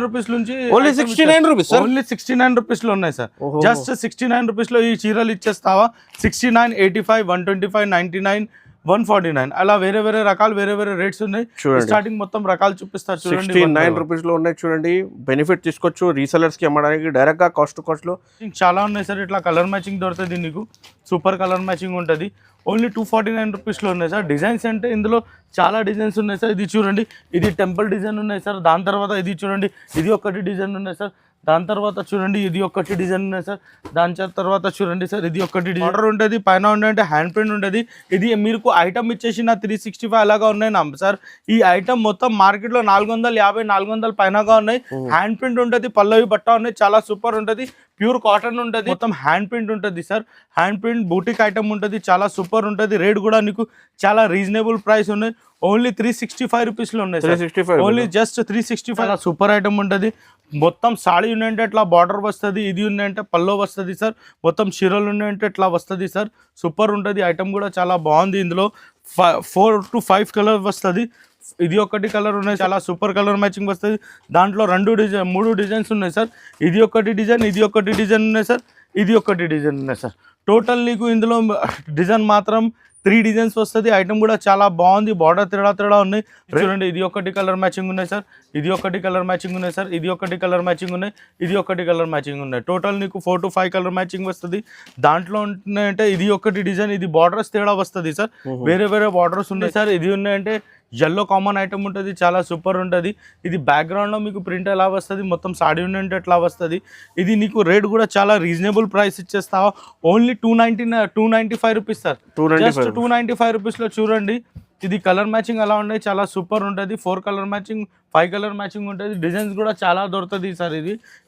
Rupees నుంచి only 69 rupees sir. Only 69 rupees లో ఉన్నాయి సార్. జస్ట్ 69 రూపీస్ లో ఈ చీరలు ఇచ్చేస్తావా. 69, 85, 125, 99, 149 అలా వేరే వేరే రకాలు వేరే వేరే రేట్స్ ఉన్నాయి. స్టార్టింగ్ మొత్తం రకాలు చూపిస్తారు చూడండి. 69 రూపీస్ లో ఉన్నాయి చూడండి. బెనిఫిట్ తీసుకోవచ్చు రీసెలర్స్ కి అమ్మడానికి డైరెక్ట్ గా కాస్ట్ లో చాలా ఉన్నాయి సార్. ఇట్లా కలర్ మ్యాచింగ్ దొరుకుతుంది నీకు. సూపర్ కలర్ మ్యాచింగ్ ఉంటుంది. ఓన్లీ 249 రూపీస్లో ఉన్నాయి సార్. డిజైన్స్ అంటే ఇందులో చాలా డిజైన్స్ ఉన్నాయి సార్. ఇది చూడండి, ఇది టెంపుల్ డిజైన్ ఉన్నాయి సార్. దాని తర్వాత ఇది చూడండి, ఇది ఒకటి డిజైన్ ఉన్నాయి సార్. దాని తర్వాత చూడండి, ఇది ఒకటి డిజైన్ ఉన్నాయి సార్. దాని తర్వాత చూడండి సార్, ఇది ఒకటి ఆర్డర్ ఉంటుంది. పైన ఉండే హ్యాండ్ ప్రింట్ ఉంటుంది. ఇది మీకు ఐటమ్ ఇచ్చేసి నా 365 అలాగా ఉన్నాయి నా సార్. ఈ ఐటమ్ మొత్తం మార్కెట్లో 450, 400 పైనగా ఉన్నాయి. హ్యాండ్ ప్రింట్ ఉంటుంది, పల్లవి బట్ట ఉన్నాయి. చాలా సూపర్ ఉంటుంది. ప్యూర్ కాటన్ ఉంటుంది. మొత్తం హ్యాండ్ ప్రింట్ ఉంటుంది sir. Hand print boutique item ఉంటుంది. చాలా సూపర్ ఉంటుంది. రేట్ కూడా నీకు చాలా రీజనబుల్ ప్రైస్ ఉన్నాయి. ఓన్లీ 365 రూపీస్లో ఉన్నాయి sir. Only just 365. Super item ఉంటుంది. మొత్తం సాడీ ఉన్నాయంటే ఇట్లా బార్డర్ వస్తుంది. ఇది ఉన్నాయంటే పల్లో వస్తుంది సార్. మొత్తం చీరలు ఉన్నాయంటే ఇట్లా వస్తుంది సార్. సూపర్ ఉంటుంది. ఐటమ్ కూడా చాలా బాగుంది. ఇందులో 4 to 5 కలర్ వస్తుంది. ఇది ఒకటి కలర్ ఉన్నాయి. చాలా సూపర్ కలర్ మ్యాచింగ్ వస్తుంది. దాంట్లో 3 డిజైన్స్ ఉన్నాయి సార్. ఇది ఒకటి డిజైన్, ఇది ఒకటి డిజైన్ ఉన్నాయి సార్. ఇది ఒకటి డిజైన్ ఉన్నాయి సార్. టోటల్ నీకు ఇందులో డిజైన్ మాత్రం 3 డిజైన్స్ వస్తుంది. ఐటమ్ కూడా చాలా బాగుంది. బార్డర్ తేడా ఉన్నాయి చూడండి. ఇది ఒకటి కలర్ మ్యాచింగ్ ఉన్నాయి సార్. ఇది ఒకటి కలర్ మ్యాచింగ్ ఉన్నాయి సార్. ఇది ఒకటి కలర్ మ్యాచింగ్ ఉన్నాయి. ఇది ఒకటి కలర్ మ్యాచింగ్ ఉన్నాయి. టోటల్ నీకు 4 to 5 కలర్ మ్యాచింగ్ వస్తుంది. దాంట్లో ఉన్నాయంటే ఇది ఒకటి డిజైన్, ఇది బార్డర్స్ తేడా వస్తుంది సార్. వేరే వేరే బార్డర్స్ ఉన్నాయి సార్. ఇది ఉన్నాయంటే ఎల్లో కామన్ ఐటమ్ ఉంటుంది. చాలా సూపర్ ఉంటుంది. ఇది బ్యాక్గ్రౌండ్లో మీకు ప్రింట్ ఎలా వస్తుంది, మొత్తం సాడీ ఉంటే ఎట్లా వస్తుంది. ఇది నీకు రేట్ కూడా చాలా రీజనబుల్ ప్రైస్ ఇచ్చేస్తావా. Only 295 rupees sir. జస్ట్ 295 రూపీస్లో చూడండి. ఇది కలర్ మ్యాచింగ్ అలా ఉన్నాయి. చాలా సూపర్ ఉంటుంది. 4 కలర్ మ్యాచింగ్, 5 కలర్ మ్యాచింగ్ ఉంటుంది. డిజైన్స్ కూడా చాలా దొరుకుతుంది సార్.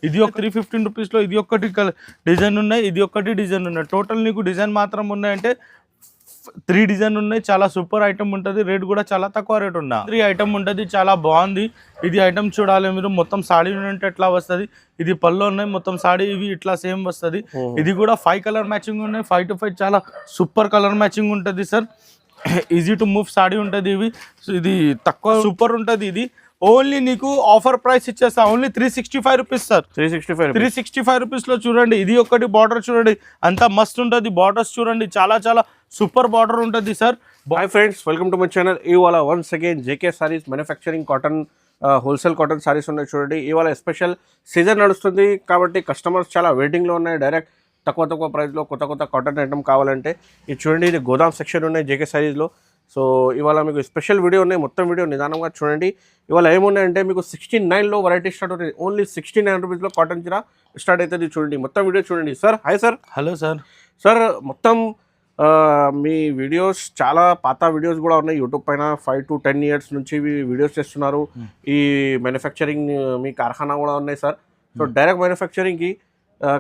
ఇది ఒక 315 రూపీస్లో ఇది ఒకటి డిజైన్ ఉన్నాయి. ఇది ఒకటి డిజైన్ ఉన్నాయి. టోటల్ నీకు డిజైన్ మాత్రం ఉన్నాయంటే 3 డిజైన్ ఉన్నాయి. చాలా సూపర్ ఐటమ్ ఉంటుంది. రేట్ కూడా చాలా తక్కువ రేట్ ఉన్నా 3 ఐటమ్ ఉంటుంది. చాలా బాగుంది. ఇది ఐటమ్ చూడాలి మీరు. మొత్తం సాడీ ఉంటే ఎట్లా వస్తుంది. ఇది పళ్ళు ఉన్నాయి. మొత్తం సాడీ ఇవి ఇట్లా సేమ్ వస్తుంది. ఇది కూడా 5 కలర్ మ్యాచింగ్ ఉన్నాయి. 5 to 5 చాలా సూపర్ కలర్ మ్యాచింగ్ ఉంటుంది sir. Easy to move saree ఉంటుంది. ఇది తక్కువ సూపర్ ఉంటుంది. ఇది ఓన్లీ నీకు ఆఫర్ ప్రైస్ ఇచ్చేస్తా. Only 365 rupees sir. 365 రూపీస్లో చూడండి. ఇది ఒకటి బార్డర్ చూడండి, అంతా మస్త్ ఉంటుంది. బార్డర్స్ చూడండి, చాలా చాలా సూపర్ బార్డర్ ఉంటుంది sir. Hi friends, welcome to my channel. ఇవాళ once again JK sarees manufacturing cotton wholesale cotton sarees ఉన్నాయి చూడండి. ఇవాళ స్పెషల్ సీజన్ నడుస్తుంది కాబట్టి కస్టమర్స్ చాలా వెయిటింగ్లో ఉన్నాయి. డైరెక్ట్ తక్కువ ప్రైస్లో కొత్త కాటన్ ఐటమ్ కావాలంటే ఇది చూడండి. ఇది గోదాం సెక్షన్ ఉన్నాయి జేకే సారీస్లో. సో ఇవాళ మీకు స్పెషల్ వీడియో ఉన్నాయి. మొత్తం వీడియో నిదానంగా చూడండి. ఇవాళ ఏమున్నాయంటే మీకు 69లో వెరైటీ స్టార్ట్ అవుతుంది. ఓన్లీ 69 రూపీస్లో కాటన్ చీర స్టార్ట్ అవుతుంది చూడండి. మొత్తం వీడియో చూడండి. Sir hi sir. Hello sir. Sir మొత్తం మీ వీడియోస్ చాలా పాత వీడియోస్ కూడా ఉన్నాయి యూట్యూబ్ పైన. 5 to 10 ఇయర్స్ నుంచి వీడియోస్ చేస్తున్నారు. ఈ మ్యానుఫ్యాక్చరింగ్ మీ కార్ఖానా కూడా ఉన్నాయి సార్. సో డైరెక్ట్ మ్యానుఫ్యాక్చరింగ్కి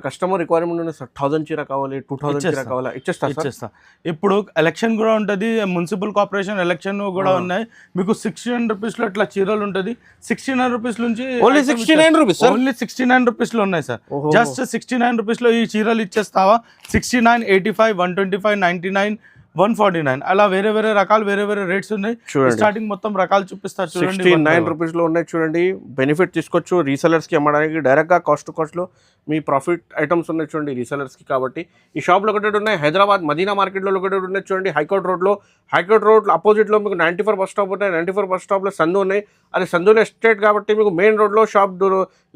కస్టమర్ రిక్వైర్మెంట్ ఉంది సార్. 1000 చీర కావాలి, 2000 చీర కావాలి, ఇచ్చేస్తా. ఇప్పుడు ఎలక్షన్ కూడా ఉంటుంది. మున్సిపల్ కార్పొరేషన్ ఎలక్షన్ కూడా ఉన్నాయి. మీకు 69 రూపీస్లో ఇట్లా చీరలు ఉంటుంది. 69 రూపీస్ నుంచి ఓన్లీ 69 రూపీస్. ఓన్లీ 69 రూపీస్లో ఉన్నాయి సార్. జస్ట్ 69 రూపీస్లో ఈ చీరలు ఇచ్చేస్తావా. 69, 85, 125, 99, 149 అలా వేరే వేరే రకాలు వేరే వేరే రేట్స్ ఉన్నాయి. స్టార్టింగ్ మొత్తం రకాలు చూపిస్తారు చూడండి. 69 రూపీస్లో ఉన్నాయి చూడండి. బెనిఫిట్ తీసుకోవచ్చు రీసెలర్స్కి అమ్మడానికి డైరెక్ట్గా కాస్ట్లో మీ ప్రాఫిట్ ఐటమ్స్ ఉన్నాయి చూడండి రీసెలర్స్కి. కాబట్టి ఈ షాప్ లొకేటెడ్ ఉన్నాయి హైదరాబాద్ మదీనా మార్కెట్లో లొకేటెడ్ ఉన్నాయి చూడండి. హైకోర్ట్ రోడ్ అపోజిట్లో మీకు 94 బస్ స్టాప్ ఉన్నాయి. 94 బస్ స్టాప్లో సందు ఉన్నాయి. అది సందులో ఎస్టేట్ కాబట్టి మీకు మెయిన్ రోడ్లో షాప్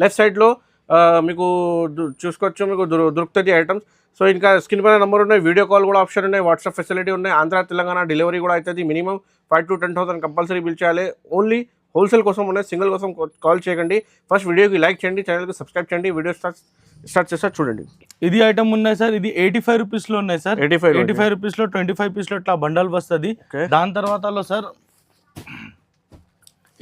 లెఫ్ట్ సైడ్లో మీకు చూసుకోవచ్చు. మీకు దొరుకుతుంది ఐటమ్స్. సో ఇంకా స్క్రీన్ పైన నెంబర్ ఉన్నాయి. వీడియో కాల్ కూడా ఆప్షన్ ఉన్నాయి. వాట్సాప్ ఫెసిలిటీ ఉన్నాయి. ఆంధ్ర తెలంగాణ డెలివరీ కూడా అవుతుంది. మినిమం 5 to 10,000 కంపల్సరీ బిల్ చేయాలి. ఓన్లీ హోల్సేల్ కోసం ఉన్నాయి. సింగిల్ కోసం కాల్ చేయకండి. ఫస్ట్ వీడియోకి లైక్ చేయండి, ఛానల్కి సబ్స్క్రైబ్ చేయండి. వీడియో స్టార్ట్ చేస్తారు చూడండి. ఇది ఐటమ్ ఉన్నాయి సార్. ఇది 85 రూపీస్లో ఉన్నాయి సార్. 85 రూపీస్లో 25 పీస్లో ఇట్లా బండల్ వస్తుంది. దాని తర్వాతలో సార్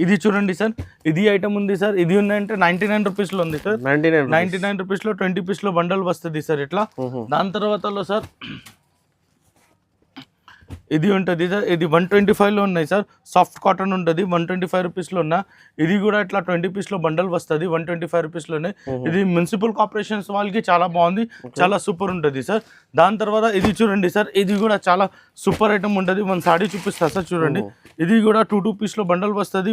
ఇది చూడండి సార్. ఇది ఐటమ్ ఉంది సార్. ఇది ఉన్నాయంటే 99 రూపీస్లో ఉంది సార్. 99 రూపీస్లో 20 పీస్లో బండల్ వస్తుంది సార్ ఇట్లా. దాని తర్వాతలో సార్ ఇది ఉంటుంది సార్, ఇది 125లో ఉన్నాయి సార్. సాఫ్ట్ కాటన్ ఉంటుంది 125 రూపీస్లో ఉన్న. ఇది కూడా ఇట్లా 20 పీస్లో బండల్ వస్తుంది 125 రూపీస్లోనే. ఇది మున్సిపల్ కార్పొరేషన్స్ వాళ్ళకి చాలా బాగుంది, చాలా సూపర్ ఉంటుంది సార్. దాని తర్వాత ఇది చూడండి సార్, ఇది కూడా చాలా సూపర్ ఐటమ్ ఉంటుంది. మన సాడీ చూపిస్తా సార్, చూడండి. ఇది కూడా 2 పీస్లో బండల్ వస్తుంది,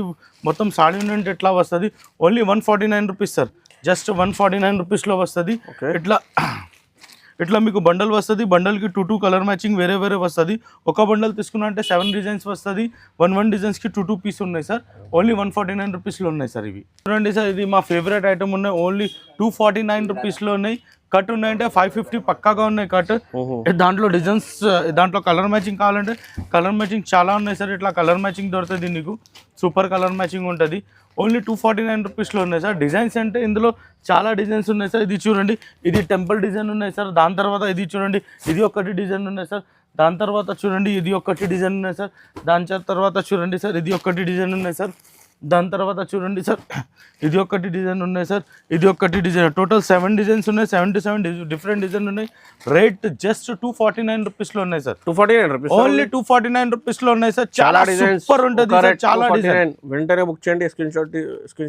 మొత్తం సాడీ ఉంటే ఎట్లా వస్తుంది. ఓన్లీ 149 రూపీస్ సార్, జస్ట్ 149 రూపీస్లో వస్తుంది. ఇట్లా మీకు బండల్ వస్తుంది. బండల్కి 2 కలర్ మ్యాచింగ్ వేరే వేరే వస్తుంది. ఒక బండల్ తీసుకున్నా అంటే 7 డిజైన్స్ వస్తుంది. 1 డిజైన్స్కి 2 పీస్ ఉన్నాయి సార్. ఓన్లీ 149 రూపీస్లో ఉన్నాయి సార్. ఇవి చూడండి సార్, ఇది మా ఫేవరెట్ ఐటమ్ ఉన్నాయి. ఓన్లీ 249 రూపీస్లో ఉన్నాయి. కట్ ఉన్నాయంటే 550 పక్కాగా ఉన్నాయి కట్. దాంట్లో డిజైన్స్, దాంట్లో కలర్ మ్యాచింగ్ కావాలంటే కలర్ మ్యాచింగ్ చాలా ఉన్నాయి సార్. ఇట్లా కలర్ మ్యాచింగ్ దొరుకుతుంది నీకు, సూపర్ కలర్ మ్యాచింగ్ ఉంటుంది. ఓన్లీ 249 రూపీస్లో ఉన్నాయి సార్. డిజైన్స్ అంటే ఇందులో చాలా డిజైన్స్ ఉన్నాయి సార్. ఇది చూడండి, ఇది టెంపుల్ డిజైన్ ఉన్నాయి సార్. దాని తర్వాత ఇది చూడండి, ఇది ఒకటి డిజైన్ ఉన్నాయి సార్. దాని తర్వాత చూడండి, ఇది ఒకటి డిజైన్ ఉన్నాయి సార్. దాని తర్వాత చూడండి సార్, ఇది ఒకటి డిజైన్ ఉన్నాయి సార్. దాని తర్వాత చూడండి సార్, ఇది ఒకటి డిజైన్ ఉన్నాయి సార్. ఇది ఒకటి డిజైన్, టోటల్ 7 డిజైన్స్ ఉన్నాయి. 77 డిఫరెంట్ డిజైన్ ఉన్నాయి. రేట్ జస్ట్ 249 రూపీస్లో ఉన్నాయి సార్. 249 రూపీస్, ఓన్లీ 249 రూపీస్లో ఉన్నాయి సార్. చాలా సూపర్ ఉంటుంది సార్, చాలా డిజైన్. వెంటనే బుక్ చేయండి, స్క్రీన్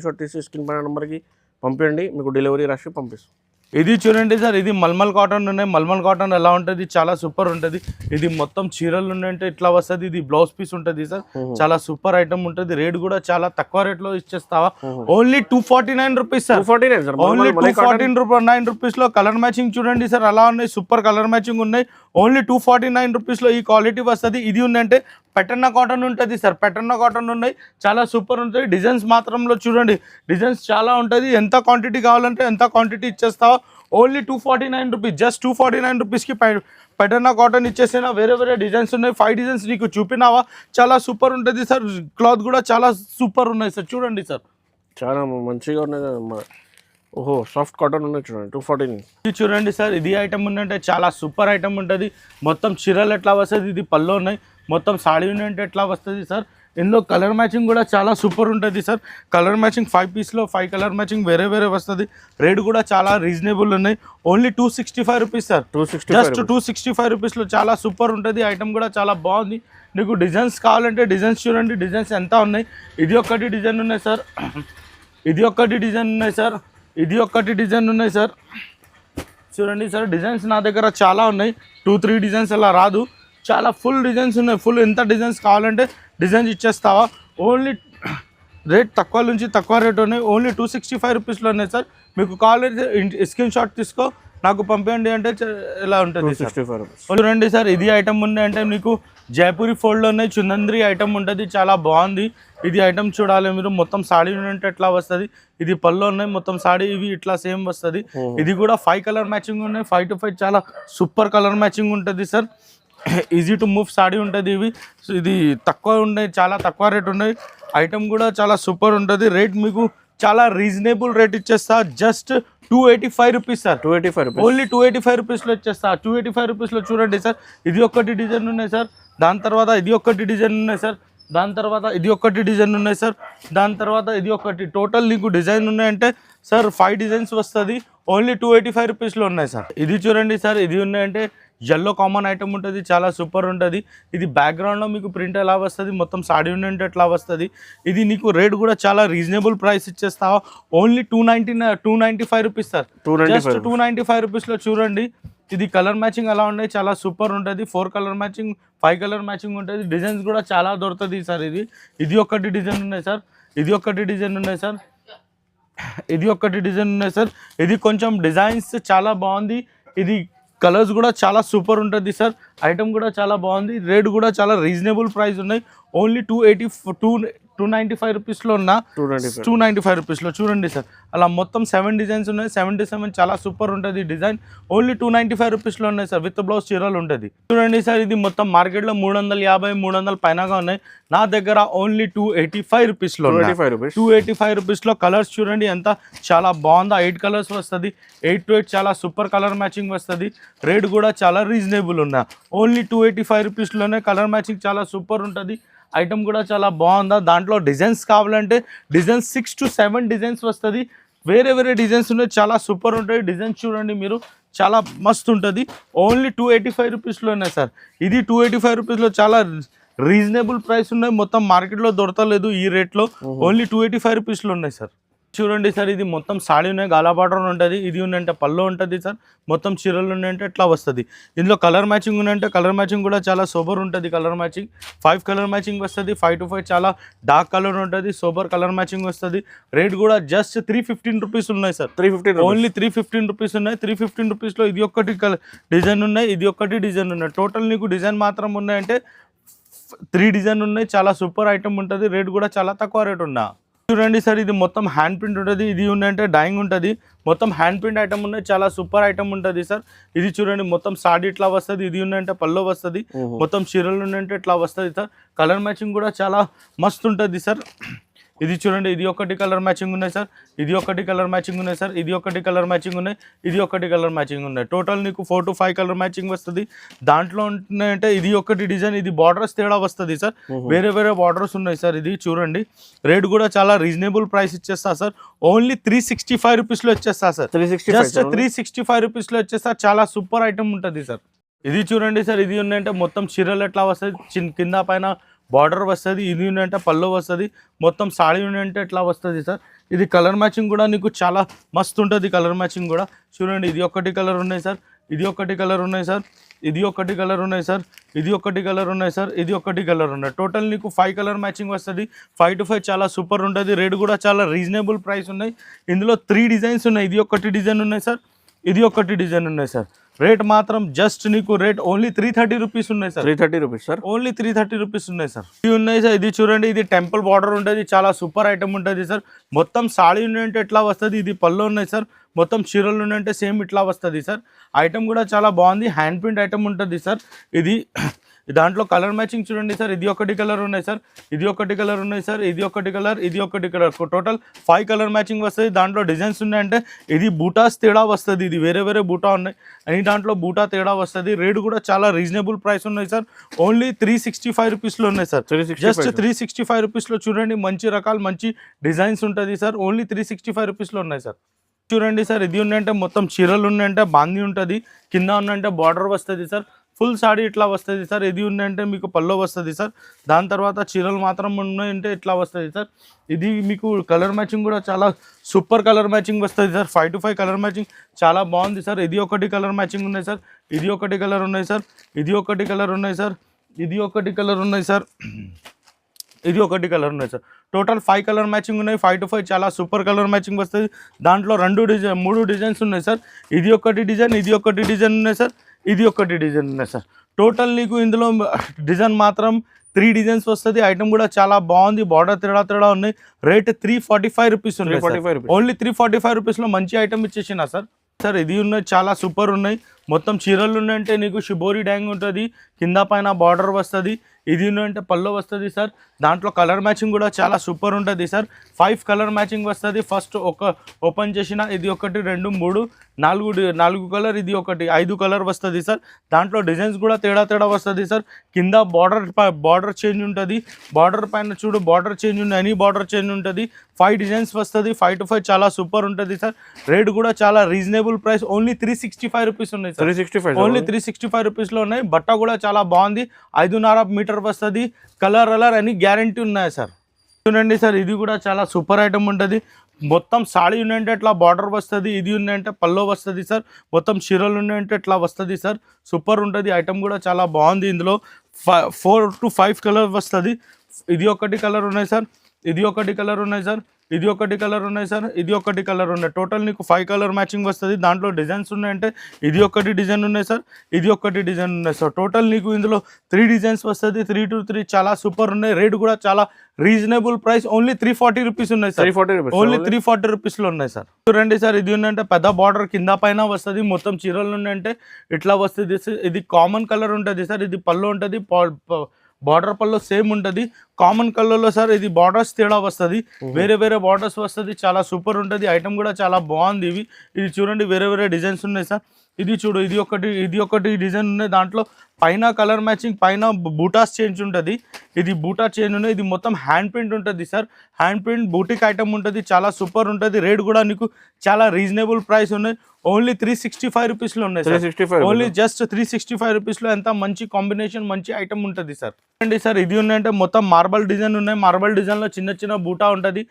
షాట్ తీసి స్క్రీన్ పైన నెంబర్కి పంపించండి, మీకు డెలివరీ రాసి పంపిస్తాం. ఇది చూడండి సార్, ఇది మల్మల్ కాటన్ ఉన్నాయి. మల్మల్ కాటన్ ఎలా ఉంటుంది, చాలా సూపర్ ఉంటుంది. ఇది మొత్తం చీరలు ఉన్నాయంటే ఇట్లా వస్తుంది. ఇది బ్లౌజ్ పీస్ ఉంటుంది సార్, చాలా సూపర్ ఐటమ్ ఉంటుంది. రేట్ కూడా చాలా తక్కువ రేట్లో ఇచ్చేస్తావా. Only 249 rupees sir. ఓన్లీ 249 రూపీస్లో కలర్ మ్యాచింగ్ చూడండి సార్, అలా ఉన్నాయి. సూపర్ కలర్ మ్యాచింగ్ ఉన్నాయి. ఓన్లీ 249 రూపీస్లో ఈ క్వాలిటీ వస్తుంది. ఇది ఉందంటే పెటన్న కాటన్ ఉంటుంది సార్, పెటన్న కాటన్ ఉన్నాయి, చాలా సూపర్ ఉంటుంది. డిజైన్స్ మాత్రంలో చూడండి, డిజైన్స్ చాలా ఉంటుంది. ఎంత క్వాంటిటీ కావాలంటే ఎంత క్వాంటిటీ ఇచ్చేస్తావా. ఓన్లీ 249 రూపీస్, జస్ట్ 249 రూపీస్కి పెటన్న కాటన్ ఇచ్చేసినా. వేరే వేరే డిజైన్స్ ఉన్నాయి, 5 డిజైన్స్ నీకు చూపినావా. చాలా సూపర్ ఉంటుంది సార్. క్లాత్ కూడా చాలా సూపర్ ఉన్నాయి సార్, చూడండి సార్, చాలా మంచిగా ఉన్నాయి. ఓహో, సాఫ్ట్ కాటన్ ఉన్నాయి చూడండి, 249. ఇది చూడండి సార్, ఇది ఐటమ్ ఉందంటే చాలా సూపర్ ఐటమ్ ఉంటుంది. మొత్తం చీరలు ఎట్లా వస్తుంది, ఇది పళ్ళు ఉన్నాయి. మొత్తం సాడీ ఉందంటే ఎట్లా వస్తుంది సార్. ఇందులో కలర్ మ్యాచింగ్ కూడా చాలా సూపర్ ఉంటుంది sir. Colour matching 5 పీస్లో 5 colour matching వేరే వేరే వస్తుంది. రేట్ కూడా చాలా రీజనబుల్ ఉన్నాయి. ఓన్లీ 265 రూపీస్ సార్, జస్ట్ 265 రూపీస్లో చాలా సూపర్ ఉంటుంది. ఐటమ్ కూడా చాలా బాగుంది. నీకు డిజైన్స్ కావాలంటే డిజైన్స్ చూడండి, డిజైన్స్ ఎంత ఉన్నాయి. ఇది ఒకటి డిజైన్ ఉన్నాయి సార్, ఇది ఒకటి డిజైన్ ఉన్నాయి సార్, ఇది ఒకటి డిజైన్ ఉన్నాయి సార్. చూడండి సార్, డిజైన్స్ నా దగ్గర చాలా ఉన్నాయి. 2-3 డిజైన్స్ అలా రాదు, చాలా ఫుల్ డిజైన్స్ ఉన్నాయి. ఫుల్ ఎంత డిజైన్స్ కావాలంటే డిజైన్స్ ఇచ్చేస్తావా. ఓన్లీ రేట్ తక్కువ నుంచి తక్కువ రేట్ ఉన్నాయి. ఓన్లీ 265 రూపీస్లో ఉన్నాయి సార్. మీకు కావాలంటే స్క్రీన్ షాట్ తీసుకో, నాకు పంపించండి అంటే ఇలా ఉంటుంది. 265 రూపీస్. చూడండి సార్, ఇది ఐటమ్ ఉన్నాయి అంటే మీకు జైపూరి ఫోల్డ్లో ఉన్నాయి. చుందంద్రి ఐటమ్ ఉంటుంది, చాలా బాగుంది. ఇది ఐటమ్ చూడాలి మీరు. మొత్తం సాడీ ఉంటే ఎట్లా వస్తుంది. ఇది పళ్ళు ఉన్నాయి, మొత్తం సాడీ ఇవి ఇట్లా సేమ్ వస్తుంది. ఇది కూడా 5 కలర్ మ్యాచింగ్ ఉన్నాయి. 5 to 5 చాలా సూపర్ కలర్ మ్యాచింగ్ ఉంటుంది sir. Easy to move saree ఉంటుంది. ఇవి ఇది తక్కువ ఉన్నాయి, చాలా తక్కువ రేట్ ఉన్నాయి. ఐటమ్ కూడా చాలా సూపర్ ఉంటుంది. రేట్ మీకు చాలా రీజనబుల్ రేట్ ఇచ్చేస్తా, just 285 rupees sir. 285 rupees, only 285 రూపీస్లో ఇచ్చేస్తా. 285 రూపీస్లో చూడండి సార్, ఇది ఒకటి డిజైన్ ఉన్నాయి సార్. దాని తర్వాత ఇది ఒకటి డిజైన్ ఉన్నాయి సార్. దాని తర్వాత ఇది ఒకటి డిజైన్ ఉన్నాయి సార్. దాని తర్వాత ఇది ఒకటి. టోటల్ నీకు డిజైన్ ఉన్నాయంటే సార్ 5 డిజైన్స్ వస్తుంది. ఓన్లీ 285 రూపీస్లో ఉన్నాయి సార్. ఇది చూడండి సార్, ఇది ఉన్నాయంటే ఎల్లో కామన్ ఐటమ్ ఉంటుంది, చాలా సూపర్ ఉంటుంది. ఇది బ్యాక్గ్రౌండ్లో మీకు ప్రింట్ ఎలా వస్తుంది, మొత్తం సాడీ ఉంటే ఎట్లా వస్తుంది. ఇది నీకు రేట్ కూడా చాలా రీజనబుల్ ప్రైస్ ఇచ్చేస్తావా. ఓన్లీ 295 రూపీస్ సార్, జస్ట్ 295 రూపీస్లో చూడండి. ఇది కలర్ మ్యాచింగ్ అలా ఉన్నాయి, చాలా సూపర్ ఉంటుంది. 4 కలర్ మ్యాచింగ్, 5 కలర్ మ్యాచింగ్ ఉంటుంది. డిజైన్స్ కూడా చాలా దొరుకుతుంది సార్. ఇది ఒకటి డిజైన్ ఉన్నాయి సార్, ఇది ఒకటి డిజైన్ ఉన్నాయి సార్, ఇది ఒకటి డిజైన్ ఉన్నాయి సార్. ఇది కొంచెం డిజైన్స్ చాలా బాగుంది. ఇది కలర్స్ కూడా చాలా సూపర్ ఉంటుంది సార్. ఐటమ్ కూడా చాలా బాగుంది. రేట్ కూడా చాలా రీజనబుల్ ప్రైస్ ఉన్నాయి. ఓన్లీ 295 రూపీస్లో ఉన్న 295 రూపీస్లో చూడండి సార్. అలా మొత్తం 7 డిజైన్స్ ఉన్నాయి. 77 చాలా సూపర్ ఉంటుంది డిజైన్. ఓన్లీ 295 రూపీస్లో ఉన్నాయి సార్. విత్ బ్లౌజ్ చీరలు ఉంటుంది. చూడండి సార్, ఇది మొత్తం మార్కెట్లో 350, 300 పైనగా ఉన్నాయి. నా దగ్గర ఓన్లీ 285 రూపీస్లో 285 రూపీస్లో కలర్స్ చూడండి ఎంత చాలా బాగుందో. 8 కలర్స్ వస్తుంది. 8 to 8 చాలా సూపర్ కలర్ మ్యాచింగ్ వస్తుంది. రేట్ కూడా చాలా రీజనబుల్ ఉన్నా. ఓన్లీ 285 రూపీస్లోనే కలర్ మ్యాచింగ్ చాలా సూపర్ ఉంటుంది. ఐటమ్ కూడా చాలా బాగుందా. దాంట్లో డిజైన్స్ కావాలంటే డిజైన్స్ 6 to 7 డిజైన్స్ వస్తుంది. వేరే వేరే డిజైన్స్ ఉన్నాయి, చాలా సూపర్ ఉంటాయి. డిజైన్స్ చూడండి మీరు, చాలా మస్తు ఉంటుంది. ఓన్లీ 285 రూపీస్లో ఉన్నాయి సార్. ఇది 285 రూపీస్లో చాలా రీజనబుల్ ప్రైస్ ఉన్నాయి. మొత్తం మార్కెట్లో దొరకలేదు ఈ రేట్లో. ఓన్లీ 285 రూపీస్లో ఉన్నాయి సార్. చూడండి సార్, ఇది మొత్తం సాడీ ఉన్నాయి, గాలా బార్డర్ ఉంటుంది. ఇది ఉందంటే పళ్ళు ఉంటుంది సార్. మొత్తం చీరలు ఉన్నాయంటే ఇట్లా వస్తుంది. ఇందులో కలర్ మ్యాచింగ్ ఉన్నాయంటే కలర్ మ్యాచింగ్ కూడా చాలా సోబర్ ఉంటుంది. కలర్ మ్యాచింగ్ 5 కలర్ మ్యాచింగ్ వస్తుంది. 5 to 5 చాలా డార్క్ కలర్ ఉంటుంది. సోబర్ కలర్ మ్యాచింగ్ వస్తుంది. రేట్ కూడా జస్ట్ 315 రూపీస్ ఉన్నాయి సార్. 315 ఓన్లీ 315 రూపీస్ ఉన్నాయి. 315 రూపీస్లో ఇది ఒక్కటి డిజైన్ ఉన్నాయి, ఇది ఒక్కటి డిజైన్ ఉన్నాయి. టోటల్ నీకు డిజైన్ మాత్రం ఉన్నాయంటే 3 డిజైన్ ఉన్నాయి. చాలా సూపర్ ఐటమ్ ఉంటుంది. రేట్ కూడా చాలా తక్కువ రేట్ ఉన్నా. చూడండి సార్, ఇది మొత్తం హ్యాండ్ ప్రింట్ ఉంటుంది. ఇది ఉందంటే డైయింగ్ ఉంటుంది. మొత్తం హ్యాండ్ ప్రింట్ ఐటమ్ ఉన్నాయి. చాలా సూపర్ ఐటమ్ ఉంటుంది సార్. ఇది చూడండి, మొత్తం సాడీ ఇట్లా వస్తుంది. ఇది ఉందంటే పల్లో వస్తుంది. మొత్తం చీరలు ఉందంటే ఇట్లా వస్తుంది సార్. కలర్ మ్యాచింగ్ కూడా చాలా మస్తు ఉంటుంది సార్. ఇది చూడండి, ఇది ఒకటి కలర్ మ్యాచింగ్ ఉన్నాయి సార్. ఇది ఒకటి కలర్ మ్యాచింగ్ ఉన్నాయి సార్. ఇది ఒకటి కలర్ మ్యాచింగ్ ఉన్నాయి. ఇది ఒకటి కలర్ మ్యాచింగ్ ఉన్నాయి. టోటల్ నీకు 4 to 5 కలర్ మ్యాచింగ్ వస్తుంది. దాంట్లో ఉంటున్నాయంటే ఇది ఒకటి డిజైన్, ఇది బార్డర్స్ తేడా వస్తుంది సార్. వేరే వేరే బార్డర్స్ ఉన్నాయి సార్. ఇది చూడండి, రేట్ కూడా చాలా రీజనబుల్ ప్రైస్ ఇచ్చేస్తా సార్. ఓన్లీ 365 రూపీస్లో ఇచ్చేస్తా సార్. జస్ట్ 365 రూపీస్లో ఇచ్చేస్తా. చాలా సూపర్ ఐటమ్ ఉంటుంది సార్. ఇది చూడండి సార్, ఇది ఉందంటే మొత్తం చీరలు ఎట్లా వస్తుంది, కింద పైన బార్డర్ వస్తుంది. ఇది ఉందంటే పళ్ళు వస్తుంది. మొత్తం సాడీ ఉందంటే ఎట్లా వస్తుంది సార్. ఇది కలర్ మ్యాచింగ్ కూడా నీకు చాలా మస్తు ఉంటుంది. కలర్ మ్యాచింగ్ కూడా చూడండి, ఇది ఒకటి కలర్ ఉన్నాయి సార్. ఇది ఒకటి కలర్ ఉన్నాయి సార్. ఇది ఒకటి కలర్ ఉన్నాయి సార్. ఇది ఒకటి కలర్ ఉన్నాయి సార్. ఇది ఒకటి కలర్ ఉన్నాయి. టోటల్ నీకు 5 కలర్ మ్యాచింగ్ వస్తుంది. 5 to 5 చాలా సూపర్ ఉంటుంది. రేట్ కూడా చాలా రీజనబుల్ ప్రైస్ ఉన్నాయి. ఇందులో 3 డిజైన్స్ ఉన్నాయి. ఇది ఒకటి డిజైన్ ఉన్నాయి సార్. ఇది ఒకటి డిజైన్ ఉన్నాయి సార్. రేట్ మాత్రం జస్ట్ నీకు రేట్ ఓన్లీ 330 రూపీస్ ఉన్నాయి sir. 330 rupees sir. Only 330 rupees ఉన్నాయి సార్. ఇవి ఉన్నాయి సార్. ఇది చూడండి, ఇది టెంపుల్ బార్డర్ ఉంటుంది. చాలా సూపర్ ఐటమ్ ఉంటుంది సార్. మొత్తం సాడీ ఉందంటే ఎట్లా వస్తుంది. ఇది పళ్ళు ఉన్నాయి సార్. మొత్తం చీరలు ఉందంటే సేమ్ ఇట్లా వస్తుంది సార్. ఐటమ్ కూడా చాలా బాగుంది. హ్యాండ్ ప్రింట్ ఐటమ్ ఉంటుంది సార్. ఇది దాంట్లో కలర్ మ్యాచింగ్ చూడండి సార్. ఇది ఒకటి కలర్ ఉన్నాయి సార్. ఇది ఒకటి కలర్ ఉన్నాయి సార్. ఇది ఒకటి కలర్, ఇది ఒకటి కలర్. టోటల్ 5 కలర్ మ్యాచింగ్ వస్తుంది. దాంట్లో డిజైన్స్ ఉన్నాయంటే ఇది బూటాస్ తేడా వస్తుంది. ఇది వేరే వేరే బూటా ఉన్నాయి. అని దాంట్లో బూటా తేడా వస్తుంది. రేట్ కూడా చాలా రీజనబుల్ ప్రైస్ ఉన్నాయి సార్. ఓన్లీ 365 రూపీస్లో ఉన్నాయి సార్. జస్ట్ 365 రూపీస్లో చూడండి, మంచి రకాలు మంచి డిజైన్స్ ఉంటుంది సార్. ఓన్లీ 365 రూపీస్లో ఉన్నాయి సార్. చూడండి సార్, ఇది ఉందంటే మొత్తం చీరలు ఉన్నాయంటే బాందీ ఉంటుంది. కింద ఉందంటే బార్డర్ వస్తుంది సార్. ఫుల్ సాడీ ఇట్లా వస్తుంది సార్. ఇది ఉందంటే మీకు పల్లో వస్తుంది సార్. దాని తర్వాత చీరలు మాత్రం ఉన్నాయంటే ఇట్లా వస్తుంది సార్. ఇది మీకు కలర్ మ్యాచింగ్ కూడా చాలా సూపర్ కలర్ మ్యాచింగ్ వస్తుంది సార్. 5 to 5 కలర్ మ్యాచింగ్ చాలా బాగుంది సార్. ఇది ఒకటి కలర్ మ్యాచింగ్ ఉన్నాయి సార్. ఇది ఒకటి కలర్ ఉన్నాయి సార్. ఇది ఒకటి కలర్ ఉన్నాయి సార్. ఇది ఒకటి కలర్ ఉన్నాయి సార్. ఇది ఒకటి కలర్ ఉన్నాయి సార్. టోటల్ 5 కలర్ మ్యాచింగ్ ఉన్నాయి. 5 to 5 చాలా సూపర్ కలర్ మ్యాచింగ్ వస్తుంది. దాంట్లో 3 డిజైన్స్ ఉన్నాయి సార్. ఇది ఒకటి డిజైన్, ఇది ఒకటి డిజైన్ ఉన్నాయి సార్. ఇది ఒకటి డిజైన్ ఉన్నాయి సార్. టోటల్ నీకు ఇందులో డిజైన్ మాత్రం 3 డిజైన్స్ వస్తుంది. ఐటమ్ కూడా చాలా బాగుంది. బార్డర్ తేడా ఉన్నాయి. రేట్ 345 రూపీస్ ఉన్నాయి. ఓన్లీ 345 రూపీస్లో మంచి ఐటమ్ ఇచ్చేసిన సార్. ఇది ఉన్నాయి, చాలా సూపర్ ఉన్నాయి. మొత్తం చీరలు ఉన్నాయంటే నీకు షిబోరి డ్యాంగ్ ఉంటుంది. కింద పైన బార్డర్ వస్తుంది. ఇది అంటే పళ్ళు వస్తుంది సార్. దాంట్లో కలర్ మ్యాచింగ్ కూడా చాలా సూపర్ ఉంటుంది సార్. 5 కలర్ మ్యాచింగ్ వస్తుంది. ఫస్ట్ ఒక ఓపెన్ చేసిన ఇది 1 2 3 4 కలర్, ఇది 1 5 కలర్ వస్తుంది సార్. దాంట్లో డిజైన్స్ కూడా తేడా వస్తుంది సార్. కింద బార్డర్ చేంజ్ ఉంటుంది. బార్డర్ పైన చూడు బార్డర్ చేంజ్ ఉంది, అని బార్డర్ చేంజ్ ఉంటుంది. 5 డిజైన్స్ వస్తుంది. 5 to 5 చాలా సూపర్ ఉంటుంది సార్. రేట్ కూడా చాలా రీజనబుల్ ప్రైస్. ఓన్లీ 365 రూపీస్ ఉన్నాయి సార్. 365 ఓన్లీ 365 రూపీస్లో ఉన్నాయి. బట్ట కూడా చాలా బాగుంది. 5.5 మీటర్ వస్తుంది. కలర్ అని గ్యారంటీ ఉన్నాయి సార్. చూడండి సార్, ఇది కూడా చాలా సూపర్ ఐటమ్ ఉంటుంది. మొత్తం సాడీ ఉన్నాయంటే ఇట్లా బార్డర్ వస్తుంది. ఇది ఉన్నాయంటే పల్లో వస్తుంది సార్. మొత్తం చీరలు ఉన్నాయంటే ఇట్లా వస్తుంది సార్. సూపర్ ఉంటుంది. ఐటమ్ కూడా చాలా బాగుంది. ఇందులో 4 to 5 కలర్ వస్తుంది. ఇది ఒకటి కలర్ ఉన్నాయి సార్. ఇది ఒకటి కలర్ ఉన్నాయి సార్. ఇది ఒకటి కలర్ ఉన్నాయి సార్. ఇది ఒకటి కలర్ ఉన్నాయి. టోటల్ నీకు 5 కలర్ మ్యాచింగ్ వస్తుంది. దాంట్లో డిజైన్స్ ఉన్నాయంటే ఇది ఒకటి డిజైన్ ఉన్నాయి సార్. ఇది ఒకటి డిజైన్ ఉన్నాయి సార్. టోటల్ నీకు ఇందులో 3 డిజైన్స్ వస్తుంది. 3 to 3 చాలా సూపర్ ఉన్నాయి. రేట్ కూడా చాలా రీజనబుల్ ప్రైస్. ఓన్లీ 340 రూపీస్ ఉన్నాయి సార్. ఓన్లీ 340 రూపీస్లో ఉన్నాయి సార్. చూడండి సార్, ఇది ఉందంటే పెద్ద బార్డర్ కింద పైన వస్తుంది. మొత్తం చీరలు ఉన్నాయంటే ఇట్లా వస్తుంది. ఇది కామన్ కలర్ ఉంటుంది సార్. ఇది పళ్ళు ఉంటుంది. బార్డర్ పళ్ళు సేమ్ ఉంటుంది. కామన్ కలర్లో సార్ ఇది బార్డర్స్ తేడా వస్తుంది. వేరే వేరే బార్డర్స్ వస్తుంది. చాలా సూపర్ ఉంటుంది. ఐటమ్ కూడా చాలా బాగుంది. ఇది చూడండి, వేరే వేరే డిజైన్స్ ఉన్నాయి సార్. ఇది చూడు, ఇది ఒకటి డిజైన్ ఉన్నాయి. దాంట్లో పైన కలర్ మ్యాచింగ్, పైన బూటాస్ చేంజ్ ఉంటుంది. ఇది బూటా చేంజ్ ఉన్నాయి. ఇది మొత్తం హ్యాండ్ ప్రింట్ ఉంటుంది sir. Hand print boutique item ఉంటుంది. చాలా సూపర్ ఉంటుంది. రేట్ కూడా నీకు చాలా రీజనబుల్ ప్రైస్ ఉన్నాయి. ఓన్లీ 365 రూపీస్లో ఉన్నాయి సార్. 365 ఓన్లీ జస్ట్ 365 రూపీస్లో ఎంత మంచి కాంబినేషన్, మంచి ఐటమ్ ఉంటుంది సార్. అండి సార్, ఇది ఉన్నాయంటే మొత్తం మార్బల్ డిజైన్ ఉన్నాయి. మార్బల్ డిజైన్లో చిన్న చిన్న బూటా ఉంటుంది.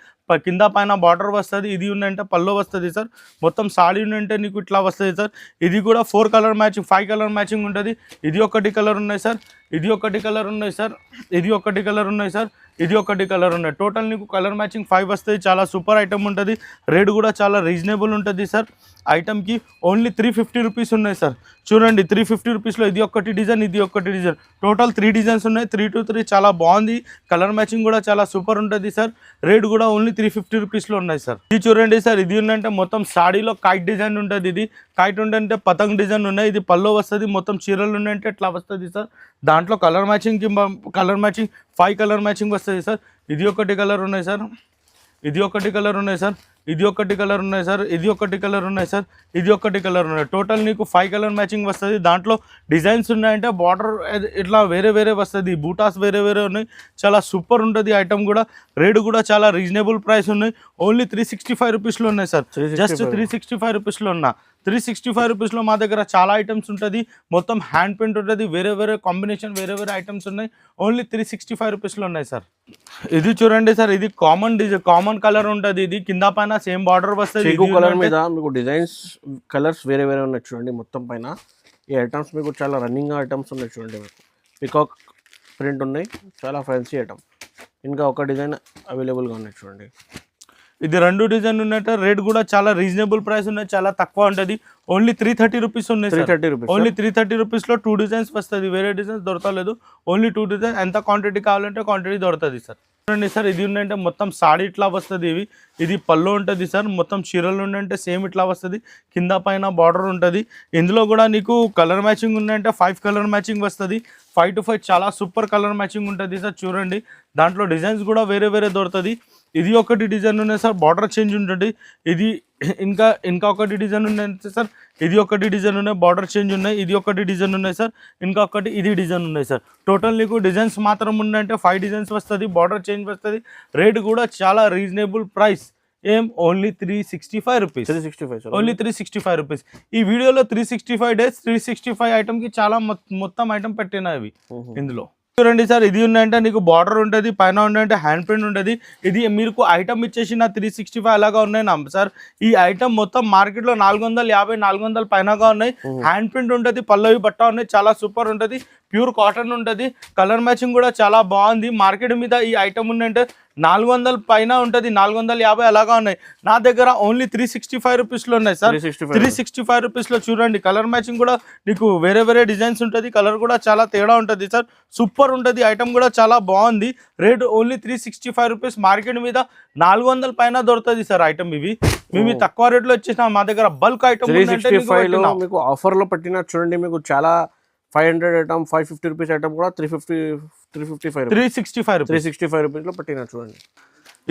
కింద పైన బార్డర్ వస్తుంది. ఇది ఉన్నాయంటే పల్లో వస్తుంది సార్. మొత్తం సాడీ ఉన్నాయంటే నీకు ఇట్లా వస్తుంది సార్. ఇది కూడా 4 కలర్ మ్యాచింగ్, 5 కలర్ మ్యాచింగ్ ఉంటుంది. ఇది ఒకటి కలర్ ఉన్నాయి సార్. ఇది ఒకటి కలర్ ఉన్నాయి సార్. ఇది ఒకటి కలర్ ఉన్నాయి సార్. ఇది ఒకటి కలర్ ఉన్నాయి. టోటల్ నీకు కలర్ మ్యాచింగ్ 5 వస్తాయి. చాలా సూపర్ ఐటమ్ ఉంటుంది. రేట్ కూడా చాలా రీజనబుల్ ఉంటుంది సార్. ఐటమ్కి ఓన్లీ 350 రూపీస్ ఉన్నాయి సార్. చూడండి, 350 రూపీస్లో ఇది ఒకటి డిజైన్, ఇది ఒకటి డిజైన్, టోటల్ 3 డిజైన్స్ ఉన్నాయి. 3 to 3 చాలా బాగుంది. కలర్ మ్యాచింగ్ కూడా చాలా సూపర్ ఉంటుంది సార్. రేట్ కూడా ఓన్లీ 350 రూపీస్లో ఉన్నాయి సార్. ఇది చూడండి సార్, ఇది ఉందంటే మొత్తం సాడీలో కైట్ డిజైన్ ఉంటుంది. ఇది కైట్ ఉందంటే పతంగ్ డిజైన్ ఉన్నాయి. ఇది పల్లో వస్తుంది. మొత్తం చీరలు ఉన్నాయంటే ఇట్లా వస్తుంది సార్. దాంట్లో కలర్ మ్యాచింగ్ 5 కలర్ మ్యాచింగ్ వస్తుంది సార్. ఇది ఒకటి కలర్ ఉన్నాయి సార్. ఇది ఒకటి కలర్ ఉన్నాయి సార్. ఇది ఒకటి కలర్ ఉన్నాయి సార్. ఇది ఒకటి కలర్ ఉన్నాయి సార్. ఇది ఒకటి కలర్ ఉన్నాయి. టోటల్ నీకు 5 కలర్ మ్యాచింగ్ వస్తుంది. దాంట్లో డిజైన్స్ ఉన్నాయంటే బార్డర్ ఇట్లా వేరే వేరే వస్తుంది. బూటాస్ వేరే వేరే ఉన్నాయి. చాలా సూపర్ ఉంటుంది ఐటమ్ కూడా. రేటు కూడా చాలా రీజనబుల్ ప్రైస్ ఉన్నాయి. ఓన్లీ 365 రూపీస్లో ఉన్నాయి సార్. జస్ట్ 365 రూపీస్లో ఉన్నా. 365 రూపీస్లో మా దగ్గర చాలా ఐటమ్స్ ఉంటుంది. మొత్తం హ్యాండ్ ప్రింట్ ఉంటుంది. వేరే వేరే కాంబినేషన్, వేరే వేరే ఐటమ్స్ ఉన్నాయి. ఓన్లీ 365 రూపీస్లో ఉన్నాయి సార్. ఇది చూడండి సార్, ఇది కామన్ కలర్ ఉంటుంది. ఇది కింద పైన సేమ్ బార్డర్ వస్తుంది. కలర్ మీద మీకు డిజైన్స్ కలర్స్ వేరే వేరే ఉన్నాయి చూడండి. మొత్తం పైన ఈ ఐటమ్స్ మీకు చాలా రన్నింగ్ ఐటమ్స్ ఉన్నాయి చూడండి. మీకు పికాక్ ప్రింట్ ఉన్నాయి. చాలా ఫ్యాన్సీ ఐటమ్. ఇంకా ఒక డిజైన్ అవైలబుల్గా ఉన్నాయి చూడండి. ఇది 2 డిజైన్ ఉన్నట్టు. రేట్ కూడా చాలా రీజనబుల్ ప్రైస్ ఉన్నాయి. చాలా తక్కువ ఉంటుంది. ఓన్లీ 330 రూపీస్ ఉన్నాయి సార్. 330 రూపీస్. ఓన్లీ 330 రూపీస్లో 2 డిజైన్స్ వస్తుంది. వేరే డిజైన్స్ దొరకలేదు. Only 2 design. ఎంత క్వాంటిటీ కావాలంటే క్వాంటిటీ దొరుకుతుంది సార్. చూడండి సార్, ఇది ఉందంటే మొత్తం సాడీ ఇట్లా వస్తుంది. ఇది పళ్ళు ఉంటుంది సార్. మొత్తం చీరలు ఉండంటే సేమ్ ఇట్లా వస్తుంది. కింద పైన బార్డర్ ఉంటుంది. ఇందులో కూడా నీకు కలర్ మ్యాచింగ్ ఉందంటే 5 కలర్ మ్యాచింగ్ వస్తుంది. 5 to 5 చాలా సూపర్ కలర్ మ్యాచింగ్ ఉంటుంది సార్. చూడండి, దాంట్లో డిజైన్స్ కూడా వేరే వేరే దొరుకుతుంది. ఇది ఒకటి డిజైన్ ఉన్నాయి సార్. బార్డర్ చేంజ్ ఉంటుంది. ఇది ఇంకా ఒకటి డిజైన్ ఉన్నాయి సార్. ఇది ఒకటి డిజైన్ ఉన్నాయి. బార్డర్ చేంజ్ ఉన్నాయి. ఇది ఒకటి డిజైన్ ఉన్నాయి సార్. ఇంకా ఒకటి ఇది డిజైన్ ఉన్నాయి సార్. టోటల్ నీకు డిజైన్స్ మాత్రం ఉన్నాయంటే 5 డిజైన్స్ వస్తుంది. బార్డర్ చేంజ్ వస్తుంది. రేట్ కూడా చాలా reasonable price. Only 365 rupees. 365 only 365 rupees. ఈ వీడియోలో 365 డేస్ 365 ఐటమ్కి చాలా మొత్తం ఐటమ్ పెట్టినవి ఇందులో. చూడండి సార్, ఇది ఉన్నాయంటే నీకు బార్డర్ ఉంటుంది. పైన ఉన్నాయంటే హ్యాండ్ ప్రింట్ ఉంటుంది. ఇది మీకు ఐటమ్ ఇచ్చేసి నా 365 అలాగా ఉన్నాయి సార్. ఈ ఐటమ్ మొత్తం మార్కెట్లో 450, 400 పైనగా ఉన్నాయి. హ్యాండ్ ప్రింట్ ఉంటుంది. పల్లవి బట్ట ఉన్నాయి. చాలా సూపర్ ఉంటుంది. ప్యూర్ కాటన్ ఉంటుంది. కలర్ మ్యాచింగ్ కూడా చాలా బాగుంది. మార్కెట్ మీద ఈ ఐటమ్ ఉందంటే 400 పైన ఉంటుంది. 450 అలాగా ఉన్నాయి. నా దగ్గర ఓన్లీ 365 రూపీస్లో ఉన్నాయి సార్. 365 రూపీస్లో చూడండి. కలర్ మ్యాచింగ్ కూడా నీకు వేరే వేరే డిజైన్స్ ఉంటుంది. కలర్ కూడా చాలా తేడా ఉంటుంది సార్. సూపర్ ఉంటుంది. ఐటమ్ కూడా చాలా బాగుంది. Rate only 365 rupees. మార్కెట్ మీద 400 పైన దొరుకుతుంది సార్ ఐటమ్. ఇవి మేము తక్కువ రేట్లో వచ్చేసిన మా దగ్గర బల్క్ ఐటమ్ మీకు ఆఫర్లో పట్టిన చూడండి. మీకు చాలా 500 ఐటమ్, 550 రూపీస్ ఐటమ్ కూడా 365 రూపీస్లో పట్టిన చూడండి.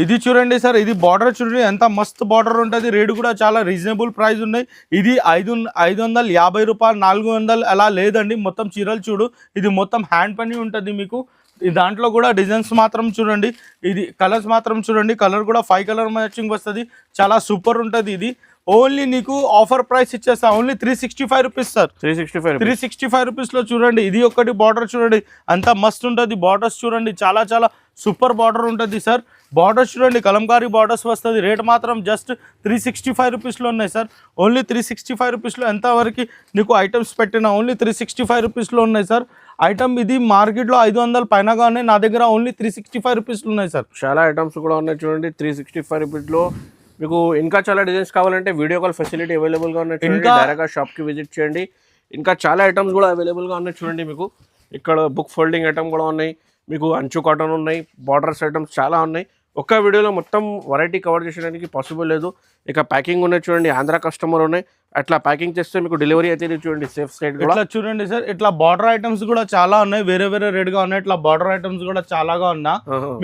ఇది చూడండి సార్, ఇది బార్డర్ చూడండి ఎంత మస్తు బార్డర్ ఉంటుంది. రేటు కూడా చాలా రీజనబుల్ ప్రైస్ ఉన్నాయి. ఇది 550 రూపాయలు, 400 అలా లేదండి. మొత్తం చీరలు చూడు. ఇది మొత్తం హ్యాండ్ పని ఉంటుంది మీకు. దాంట్లో కూడా డిజైన్స్ మాత్రం చూడండి. ఇది కలర్స్ మాత్రం చూడండి. కలర్ కూడా 5 కలర్ మ్యాచింగ్ వస్తుంది. చాలా సూపర్ ఉంటుంది. ఇది ఓన్లీ నీకు ఆఫర్ ప్రైస్ ఇచ్చేస్తా. Only 365 rupees sir. 365 రూపీస్లో చూడండి. ఇది ఒకటి బార్డర్ చూడండి అంత మస్తు ఉంటుంది. బార్డర్స్ చూడండి చాలా చాలా సూపర్ బార్డర్ ఉంటుంది సార్. బార్డర్స్ చూడండి కలంకారీ బార్డర్స్ వస్తుంది. రేట్ మాత్రం జస్ట్ 365 రూపీస్లో ఉన్నాయి సార్. ఓన్లీ 365 రూపీస్లో ఎంతవరకు నీకు ఐటమ్స్ పెట్టినా ఓన్లీ 365 రూపీస్లో ఉన్నాయి సార్. ఐటమ్ ఇది మార్కెట్లో 500 పైనగా ఉన్నాయి. నా దగ్గర ఓన్లీ 365 రూపీస్లో ఉన్నాయి సార్. చాలా ఐటమ్స్ కూడా ఉన్నాయి చూడండి. 365 రూపీస్లో మీకు ఇంకా చాలా డిజైన్స్ కావాలంటే వీడియో కాల్ ఫెసిలిటీ అవైలబుల్గా ఉన్నాయి. ఇంకా డైరెక్ట్గా షాప్కి విజిట్ చేయండి. ఇంకా చాలా ఐటమ్స్ కూడా అవైలబుల్గా ఉన్నాయి చూడండి. మీకు ఇక్కడ బుక్ ఫోల్డింగ్ ఐటమ్ కూడా ఉన్నాయి. మీకు అంచు కాటన్ ఉన్నాయి. బార్డర్స్ ఐటమ్స్ చాలా ఉన్నాయి. ఒక్క వీడియోలో మొత్తం వెరైటీ కవర్ చేసడానికి పాసిబుల్ లేదు. ఇక ప్యాకింగ్ ఉన్నాయి చూడండి, ఆంధ్ర కస్టమర్ ఉన్నాయి. అట్లా ప్యాకింగ్ చేస్తే మీకు డెలివరీ అయితే చూడండి సేఫ్ సైడ్ కూడా. ఇట్లా చూడండి సార్, ఇట్లా బార్డర్ ఐటమ్స్ కూడా చాలా ఉన్నాయి, వేరే వేరే రేట్ గా ఉన్నాయి. ఇట్లా బార్డర్ ఐటమ్స్ కూడా చాలాగా ఉన్నా.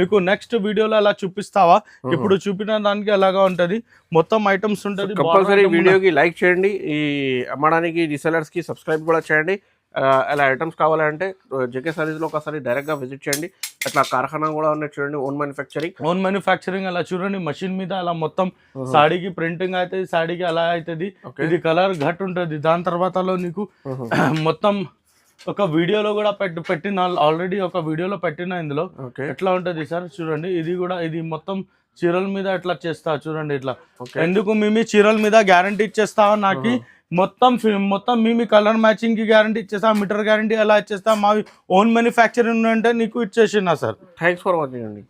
మీకు నెక్స్ట్ వీడియోలో అలా చూపిస్తావా? ఇప్పుడు చూపిన దానికి అలాగా ఉంటది, మొత్తం ఐటమ్స్ ఉంటది. కంపల్సరీ వీడియోకి లైక్ చేయండి, ఈ అమ్మడానికి రీసెలర్స్ కి సబ్స్క్రైబ్ కూడా చేయండి. అలా ఐటమ్స్ కావాలంటే జేకే సారీస్లో ఒకసారి డైరెక్ట్గా విజిట్ చేయండి. అట్లా కార్ఖానా కూడా ఉన్నాయి చూడండి, ఓన్ మ్యానుఫ్యాక్చరింగ్. అలా చూడండి, మషిన్ మీద అలా మొత్తం సాడీకి ప్రింటింగ్ అవుతుంది, సాడీకి అలా అవుతుంది. ఇది కలర్ ఘట్ ఉంటుంది. దాని తర్వాతలో నీకు మొత్తం ఒక వీడియోలో కూడా పెట్టిన ఆల్రెడీ ఒక వీడియోలో పెట్టిన ఇందులో ఎట్లా ఉంటుంది సార్ చూడండి. ఇది కూడా ఇది మొత్తం చీరల మీద ఎట్లా చేస్తా చూడండి. ఇట్లా ఎందుకు మేము చీరల మీద గ్యారంటీ ఇచ్చేస్తావా? నాకు మొత్తం మేము కలర్ మ్యాచింగ్ కి గ్యారంటీ ఇచ్చేస్తా, మీటర్ గ్యారంటీ అలా ఇచ్చేస్తా. మావి ఓన్ మ్యానుఫ్యాక్చరింగ్ అంటే నీకు ఇచ్చేసినా సార్. థ్యాంక్స్ ఫర్ వాచింగ్ అండి.